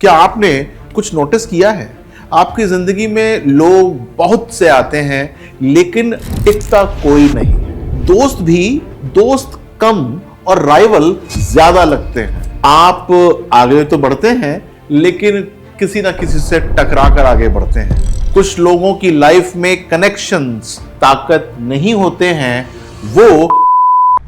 क्या आपने कुछ नोटिस किया है? आपकी जिंदगी में लोग बहुत से आते हैं लेकिन टिकता कोई नहीं है। दोस्त कम और राइवल ज्यादा लगते हैं। आप आगे तो बढ़ते हैं लेकिन किसी ना किसी से टकरा कर आगे बढ़ते हैं। कुछ लोगों की लाइफ में कनेक्शंस ताकत नहीं होते हैं। वो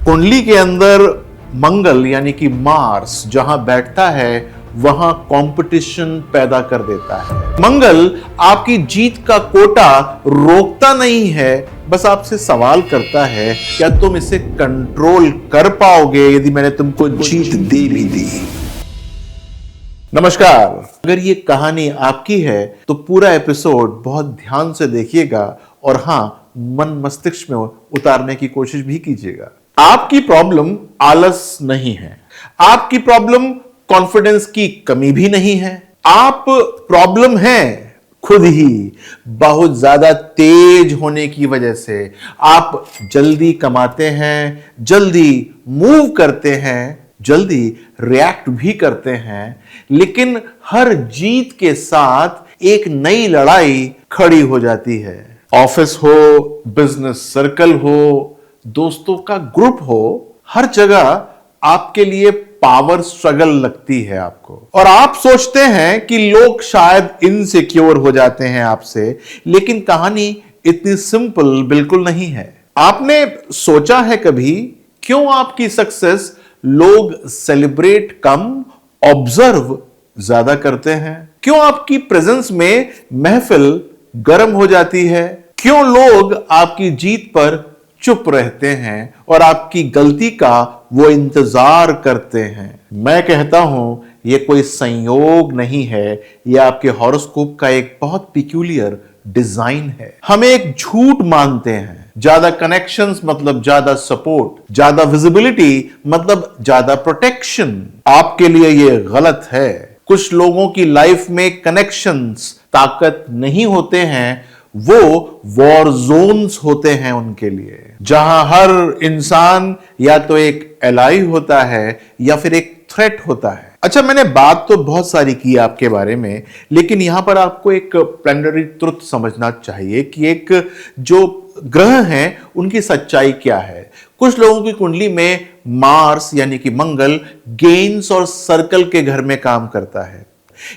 कुंडली के अंदर मंगल यानी कि मार्स जहां बैठता है वहां कंपटीशन पैदा कर देता है। मंगल आपकी जीत का कोटा रोकता नहीं है, बस आपसे सवाल करता है क्या तुम इसे कंट्रोल कर पाओगे यदि मैंने तुमको जीत दे भी दी। नमस्कार, अगर ये कहानी आपकी है तो पूरा एपिसोड बहुत ध्यान से देखिएगा और हां, मन मस्तिष्क में उतारने की कोशिश भी कीजिएगा। आपकी प्रॉब्लम आलस नहीं है, आपकी प्रॉब्लम कॉन्फिडेंस की कमी भी नहीं है। आप प्रॉब्लम है खुद ही बहुत ज्यादा तेज होने की वजह से। आप जल्दी कमाते हैं, जल्दी मूव करते हैं, जल्दी रिएक्ट भी करते हैं, लेकिन हर जीत के साथ एक नई लड़ाई खड़ी हो जाती है। ऑफिस हो, बिजनेस सर्कल हो, दोस्तों का ग्रुप हो, हर जगह आपके लिए पावर स्ट्रगल लगती है आपको। और आप सोचते हैं कि लोग शायद इनसिक्योर हो जाते हैं आपसे, लेकिन कहानी इतनी सिंपल बिल्कुल नहीं है। आपने सोचा है कभी क्यों आपकी सक्सेस लोग सेलिब्रेट कम, ऑब्जर्व ज्यादा करते हैं? क्यों आपकी प्रेजेंस में महफिल गर्म हो जाती है? क्यों लोग आपकी जीत पर चुप रहते हैं और आपकी गलती का वो इंतजार करते हैं? मैं कहता हूं ये कोई संयोग नहीं है, ये आपके हॉरोस्कोप का एक बहुत पिक्यूलियर डिजाइन है। हम एक झूठ मानते हैं, ज्यादा कनेक्शंस मतलब ज्यादा सपोर्ट, ज्यादा विजिबिलिटी मतलब ज्यादा प्रोटेक्शन। आपके लिए ये गलत है। कुछ लोगों की लाइफ में कनेक्शंस ताकत नहीं होते हैं, वो वॉर जोन्स होते हैं उनके लिए, जहां हर इंसान या तो एक एलाई होता है या फिर एक थ्रेट होता है। अच्छा, मैंने बात तो बहुत सारी की आपके बारे में, लेकिन यहां पर आपको एक प्लैनेटरी ट्रुथ समझना चाहिए कि एक जो ग्रह हैं उनकी सच्चाई क्या है। कुछ लोगों की कुंडली में मार्स यानी कि मंगल गेन्स और सर्कल के घर में काम करता है,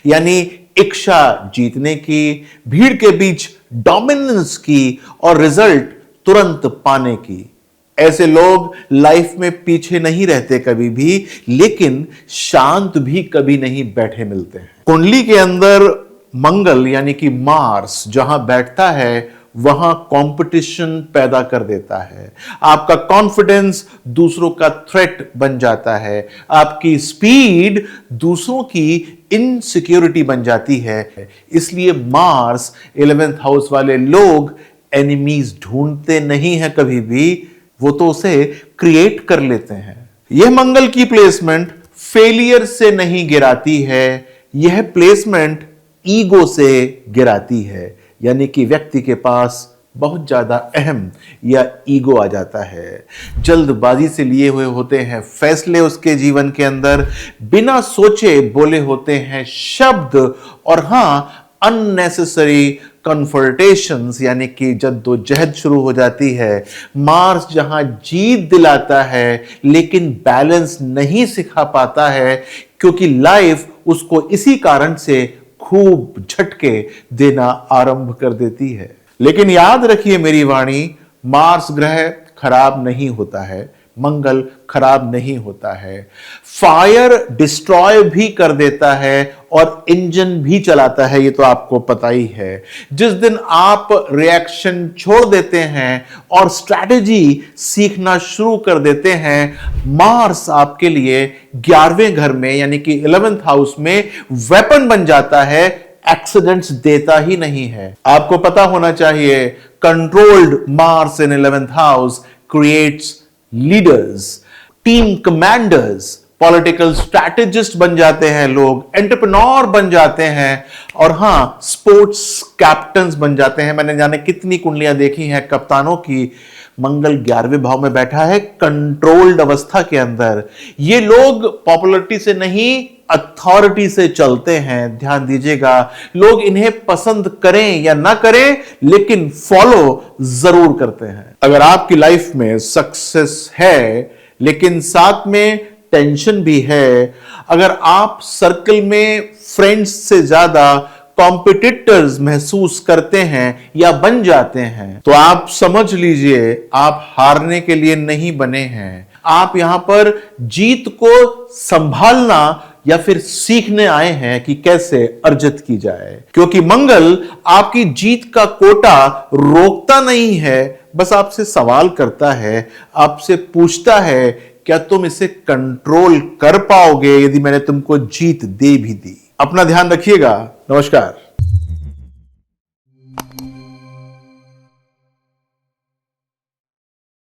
यानी इच्छा जीतने की, भीड़ के बीच डोमिनेंस की और रिजल्ट तुरंत पाने की। ऐसे लोग लाइफ में पीछे नहीं रहते कभी भी, लेकिन शांत भी कभी नहीं बैठे मिलते हैं। कुंडली के अंदर मंगल यानी कि मार्स जहां बैठता है वहां कंपटीशन पैदा कर देता है। आपका कॉन्फिडेंस दूसरों का थ्रेट बन जाता है, आपकी स्पीड दूसरों की इनसिक्योरिटी बन जाती है। इसलिए मार्स 11th हाउस वाले लोग एनिमीज ढूंढते नहीं हैं कभी भी, वो तो उसे क्रिएट कर लेते हैं। यह मंगल की प्लेसमेंट फेलियर से नहीं गिराती है, यह प्लेसमेंट ईगो से गिराती है, यानी कि व्यक्ति के पास बहुत ज्यादा अहम या ईगो आ जाता है। जल्दबाजी से लिए हुए होते हैं फैसले उसके जीवन के अंदर, बिना सोचे बोले होते हैं शब्द, और हां, अननेसेसरी कन्फर्टेशंस यानी कि जद्दोजहद शुरू हो जाती है। मार्स जहां जीत दिलाता है लेकिन बैलेंस नहीं सिखा पाता है, क्योंकि लाइफ उसको इसी कारण से खूब झटके देना आरंभ कर देती है। लेकिन याद रखिए मेरी वाणी, मार्स ग्रह खराब नहीं होता है, मंगल खराब नहीं होता है। फायर डिस्ट्रॉय भी कर देता है और इंजन भी चलाता है, ये तो आपको पता ही है। जिस दिन आप रिएक्शन छोड़ देते हैं और स्ट्रैटेजी सीखना शुरू कर देते हैं, मार्स आपके लिए 11वें घर में यानी कि 11th हाउस में वेपन बन जाता है, एक्सीडेंट्स देता ही नहीं है। आपको पता होना चाहिए, कंट्रोल्ड मार्स इन 11th house creates leaders, team commanders, political strategist बन जाते हैं लोग, एंटरप्रेन्योर बन जाते हैं, और हां स्पोर्ट्स कैप्टन्स बन जाते हैं। मैंने जाने कितनी कुंडलियां देखी हैं कप्तानों की, मंगल 11वें भाव में बैठा है कंट्रोल्ड अवस्था के अंदर। ये लोग पॉपुलैरिटी से नहीं अथॉरिटी से चलते हैं, ध्यान दीजिएगा। लोग इन्हें पसंद करें या ना करें लेकिन फॉलो जरूर करते हैं। अगर आपकी लाइफ में सक्सेस है लेकिन साथ में टेंशन भी है, अगर आप सर्कल में फ्रेंड्स से ज्यादा कॉम्पिटिटर्स महसूस करते हैं या बन जाते हैं, तो आप समझ लीजिए आप हारने के लिए नहीं बने हैं। आप यहां पर जीत को संभालना या फिर सीखने आए हैं कि कैसे अर्जित की जाए, क्योंकि मंगल आपकी जीत का कोटा रोकता नहीं है, बस आपसे सवाल करता है, आपसे पूछता है क्या तुम इसे कंट्रोल कर पाओगे यदि मैंने तुमको जीत दे भी दी। अपना ध्यान रखिएगा। नमस्कार।